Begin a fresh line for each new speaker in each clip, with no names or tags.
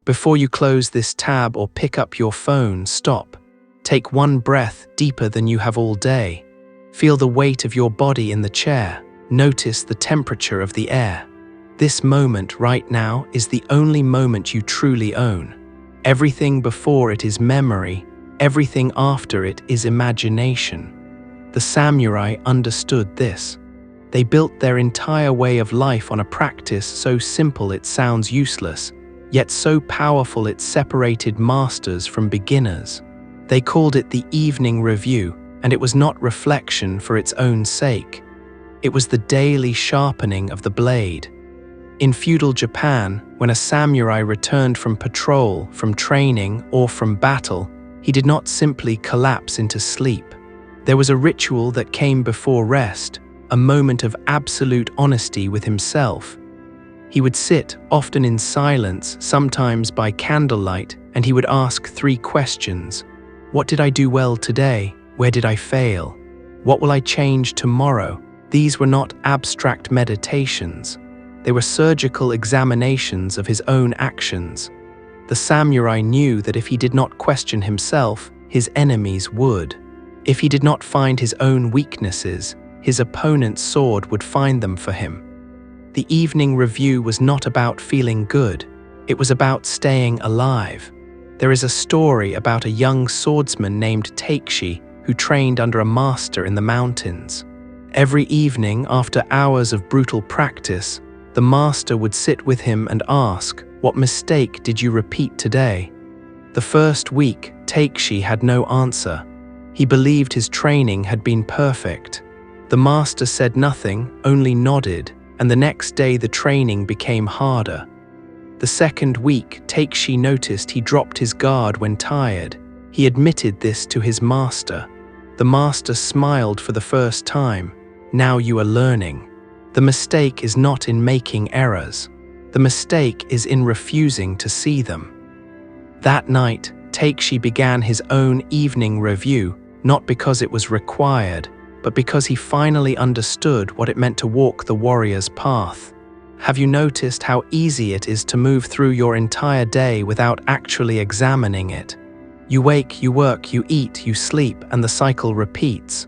Before you close this tab or pick up your phone, stop. Take one breath deeper than you have all day. Feel the weight of your body in the chair. Notice the temperature of the air. This moment right now is the only moment you truly own. Everything before it is memory. Everything after it is imagination. The samurai understood this. They built their entire way of life on a practice so simple it sounds useless, yet so powerful it separated masters from beginners. They called it the evening review, and it was not reflection for its own sake. It was the daily sharpening of the blade. In feudal Japan, when a samurai returned from patrol, from training, or from battle, he did not simply collapse into sleep. There was a ritual that came before rest, a moment of absolute honesty with himself. He would sit, often in silence, sometimes by candlelight, and he would ask 3 questions. What did I do well today? Where did I fail? What will I change tomorrow? These were not abstract meditations. They were surgical examinations of his own actions. The samurai knew that if he did not question himself, his enemies would. If he did not find his own weaknesses, his opponent's sword would find them for him. The evening review was not about feeling good. It was about staying alive. There is a story about a young swordsman named Takeshi who trained under a master in the mountains. Every evening, after hours of brutal practice, the master would sit with him and ask, "What mistake did you repeat today?" The first week, Takeshi had no answer. He believed his training had been perfect. The master said nothing, only nodded, and the next day the training became harder. The second week, Takeshi noticed he dropped his guard when tired. He admitted this to his master. The master smiled for the first time. "Now you are learning. The mistake is not in making errors. The mistake is in refusing to see them." That night, Takeshi began his own evening review, not because it was required, but because he finally understood what it meant to walk the warrior's path. Have you noticed how easy it is to move through your entire day without actually examining it? You wake, you work, you eat, you sleep, and the cycle repeats.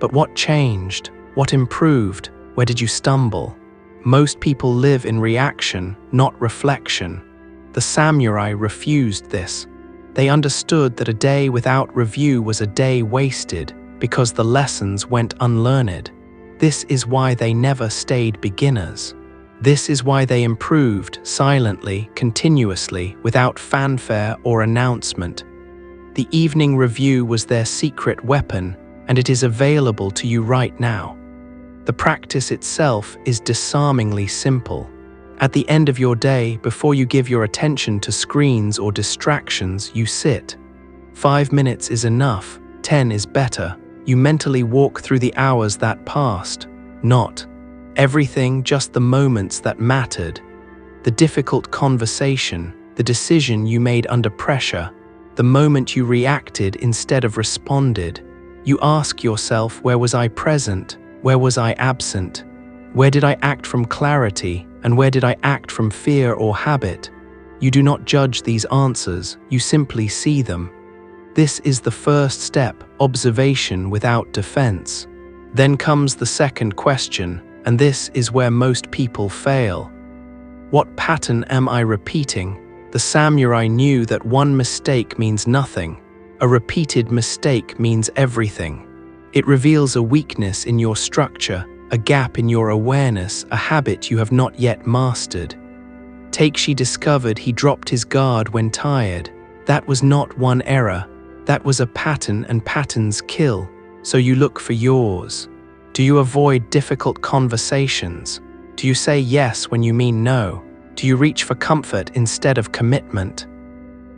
But what changed? What improved? Where did you stumble? Most people live in reaction, not reflection. The samurai refused this. They understood that a day without review was a day wasted, because the lessons went unlearned. This is why they never stayed beginners. This is why they improved silently, continuously, without fanfare or announcement. The evening review was their secret weapon, and it is available to you right now. The practice itself is disarmingly simple. At the end of your day, before you give your attention to screens or distractions, you sit. 5 minutes is enough, 10 is better. You mentally walk through the hours that passed. Not everything, just the moments that mattered. The difficult conversation, the decision you made under pressure, the moment you reacted instead of responded. You ask yourself, where was I present? Where was I absent? Where did I act from clarity, and where did I act from fear or habit? You do not judge these answers, you simply see them. This is the first step, observation without defense. Then comes the second question, and this is where most people fail. What pattern am I repeating? The samurai knew that one mistake means nothing. A repeated mistake means everything. It reveals a weakness in your structure, a gap in your awareness, a habit you have not yet mastered. Takeshi discovered he dropped his guard when tired. That was not one error. That was a pattern, and patterns kill. So you look for yours. Do you avoid difficult conversations? Do you say yes when you mean no? Do you reach for comfort instead of commitment?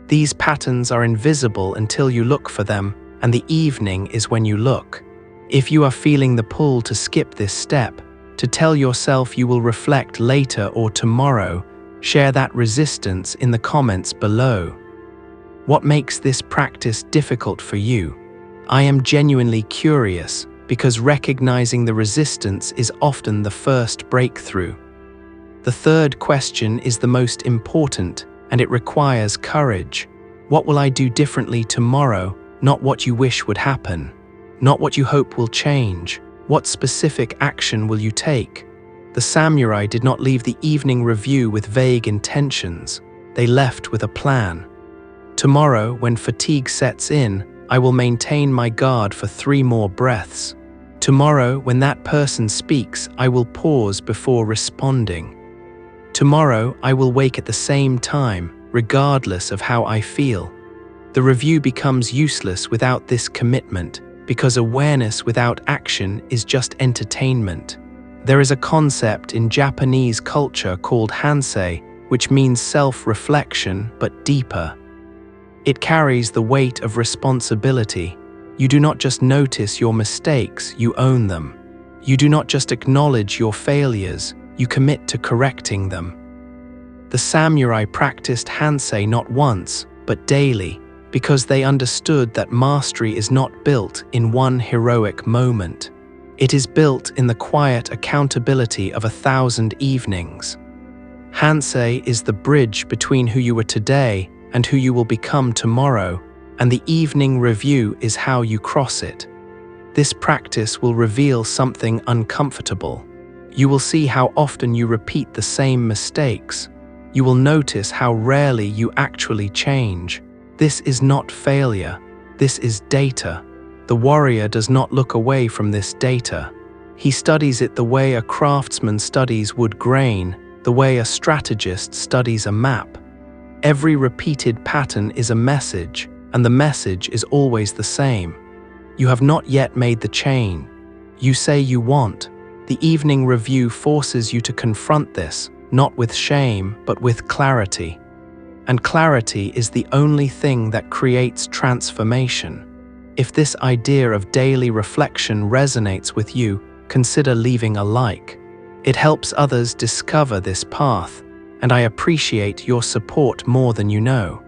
These patterns are invisible until you look for them, and the evening is when you look. If you are feeling the pull to skip this step, to tell yourself you will reflect later or tomorrow, share that resistance in the comments below. What makes this practice difficult for you? I am genuinely curious, because recognizing the resistance is often the first breakthrough. The third question is the most important. and it requires courage. What will I do differently tomorrow? Not what you wish would happen. Not what you hope will change. What specific action will you take? The samurai did not leave the evening review with vague intentions. They left with a plan. Tomorrow, when fatigue sets in, I will maintain my guard for 3 more breaths. Tomorrow, when that person speaks, I will pause before responding. Tomorrow, I will wake at the same time, regardless of how I feel. The review becomes useless without this commitment, because awareness without action is just entertainment. There is a concept in Japanese culture called Hansei, which means self-reflection, but deeper. It carries the weight of responsibility. You do not just notice your mistakes, you own them. You do not just acknowledge your failures, you commit to correcting them. The samurai practiced Hansei not once, but daily, because they understood that mastery is not built in one heroic moment. It is built in the quiet accountability of 1,000 evenings. Hansei is the bridge between who you are today and who you will become tomorrow, and the evening review is how you cross it. This practice will reveal something uncomfortable. You will see how often you repeat the same mistakes. You will notice how rarely you actually change. This is not failure. This is data. The warrior does not look away from this data. He studies it the way a craftsman studies wood grain, the way a strategist studies a map. Every repeated pattern is a message, and the message is always the same. You have not yet made the chain. You say you want. The evening review forces you to confront this, not with shame, but with clarity. And clarity is the only thing that creates transformation. If this idea of daily reflection resonates with you, consider leaving a like. It helps others discover this path, and I appreciate your support more than you know.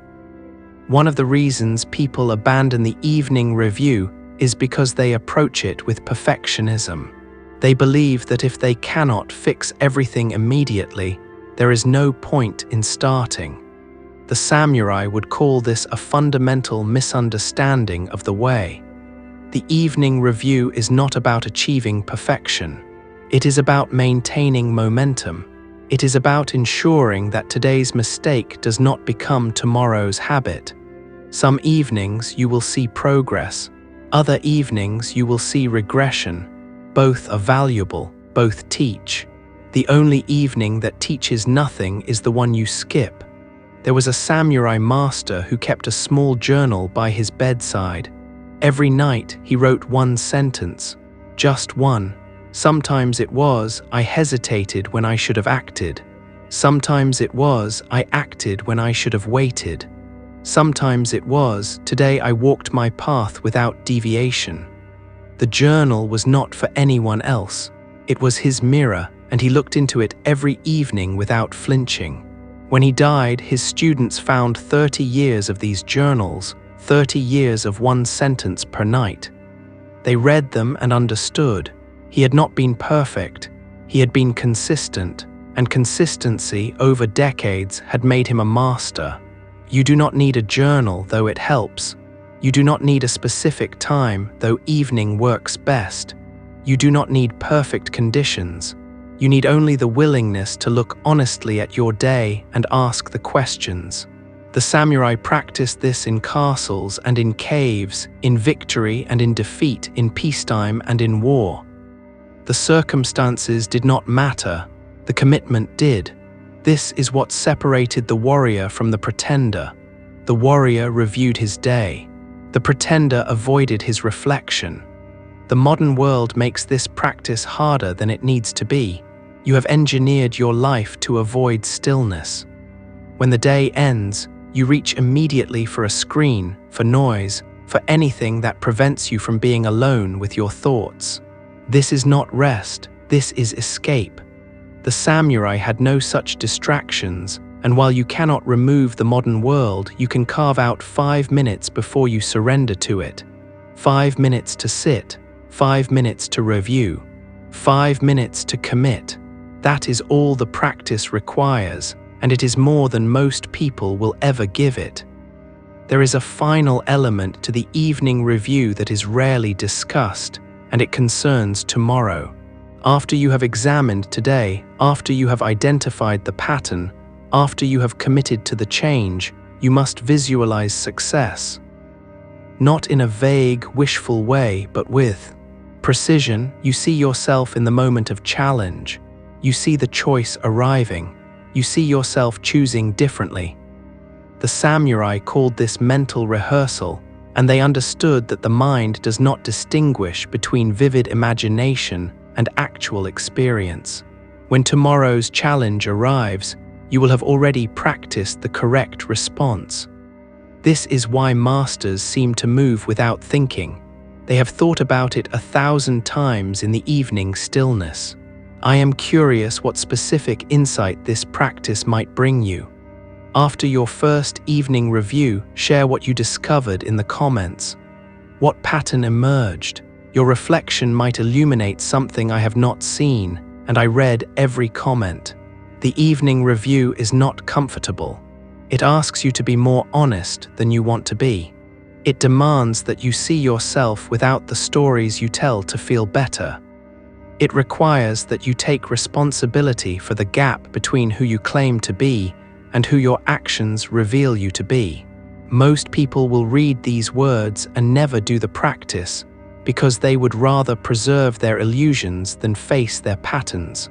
One of the reasons people abandon the evening review is because they approach it with perfectionism. They believe that if they cannot fix everything immediately, there is no point in starting. The samurai would call this a fundamental misunderstanding of the way. The evening review is not about achieving perfection. It is about maintaining momentum. It is about ensuring that today's mistake does not become tomorrow's habit. Some evenings you will see progress. Other evenings you will see regression. Both are valuable, both teach. The only evening that teaches nothing is the one you skip. There was a samurai master who kept a small journal by his bedside. Every night he wrote one sentence, just one. Sometimes it was, I hesitated when I should have acted. Sometimes it was, I acted when I should have waited. Sometimes it was, today I walked my path without deviation. The journal was not for anyone else. It was his mirror, and he looked into it every evening without flinching. When he died, his students found 30 years of these journals, 30 years of one sentence per night. They read them and understood. He had not been perfect. He had been consistent, and consistency over decades had made him a master. You do not need a journal, though it helps. You do not need a specific time, though evening works best. You do not need perfect conditions. You need only the willingness to look honestly at your day and ask the questions. The samurai practiced this in castles and in caves, in victory and in defeat, in peacetime and in war. The circumstances did not matter, the commitment did. This is what separated the warrior from the pretender. The warrior reviewed his day. The pretender avoided his reflection. The modern world makes this practice harder than it needs to be. You have engineered your life to avoid stillness. When the day ends, you reach immediately for a screen, for noise, for anything that prevents you from being alone with your thoughts. This is not rest, this is escape. The samurai had no such distractions, and while you cannot remove the modern world, you can carve out 5 minutes before you surrender to it. 5 minutes to sit, 5 minutes to review, 5 minutes to commit. That is all the practice requires, and it is more than most people will ever give it. There is a final element to the evening review that is rarely discussed, and it concerns tomorrow. After you have examined today, after you have identified the pattern, after you have committed to the change, you must visualize success. Not in a vague, wishful way, but with precision. You see yourself in the moment of challenge. You see the choice arriving. You see yourself choosing differently. The samurai called this mental rehearsal, and they understood that the mind does not distinguish between vivid imagination and actual experience. When tomorrow's challenge arrives, you will have already practiced the correct response. This is why masters seem to move without thinking. They have thought about it 1,000 times in the evening stillness. I am curious what specific insight this practice might bring you. After your first evening review, share what you discovered in the comments. What pattern emerged? Your reflection might illuminate something I have not seen, and I read every comment. The evening review is not comfortable. It asks you to be more honest than you want to be. It demands that you see yourself without the stories you tell to feel better. It requires that you take responsibility for the gap between who you claim to be and who your actions reveal you to be. Most people will read these words and never do the practice because they would rather preserve their illusions than face their patterns.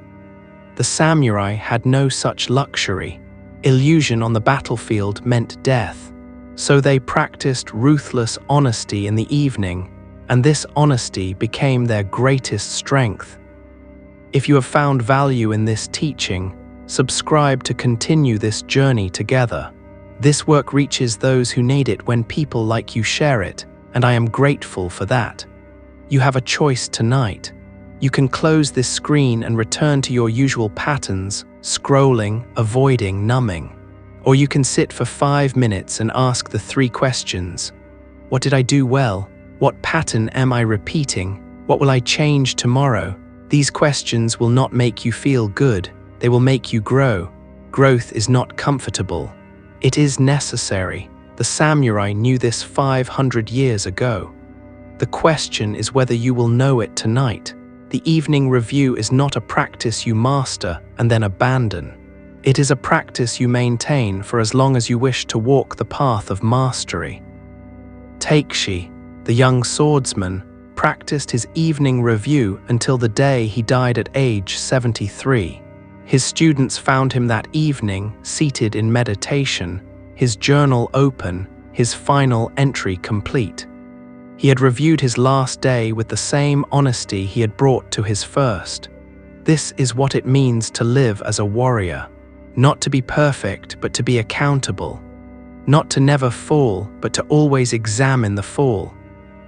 The samurai had no such luxury. Illusion on the battlefield meant death. So they practiced ruthless honesty in the evening, and this honesty became their greatest strength. If you have found value in this teaching, subscribe to continue this journey together. This work reaches those who need it when people like you share it, and I am grateful for that. You have a choice tonight. You can close this screen and return to your usual patterns, scrolling, avoiding, numbing. Or you can sit for 5 minutes and ask the 3 questions. What did I do well? What pattern am I repeating? What will I change tomorrow? These questions will not make you feel good. They will make you grow. Growth is not comfortable. It is necessary. The samurai knew this 500 years ago. The question is whether you will know it tonight. The evening review is not a practice you master and then abandon. It is a practice you maintain for as long as you wish to walk the path of mastery. Takeshi, the young swordsman, practiced his evening review until the day he died at age 73. His students found him that evening, seated in meditation, his journal open, his final entry complete. He had reviewed his last day with the same honesty he had brought to his first. This is what it means to live as a warrior. Not to be perfect, but to be accountable. Not to never fall, but to always examine the fall.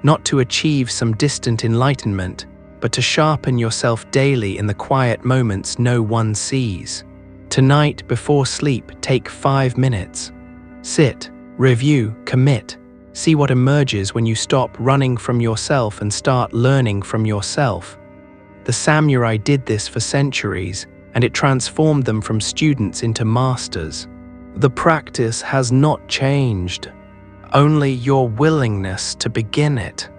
Not to achieve some distant enlightenment, but to sharpen yourself daily in the quiet moments no one sees. Tonight, before sleep, take 5 minutes. Sit, review, commit. See what emerges when you stop running from yourself and start learning from yourself. The samurai did this for centuries, and it transformed them from students into masters. The practice has not changed, only your willingness to begin it.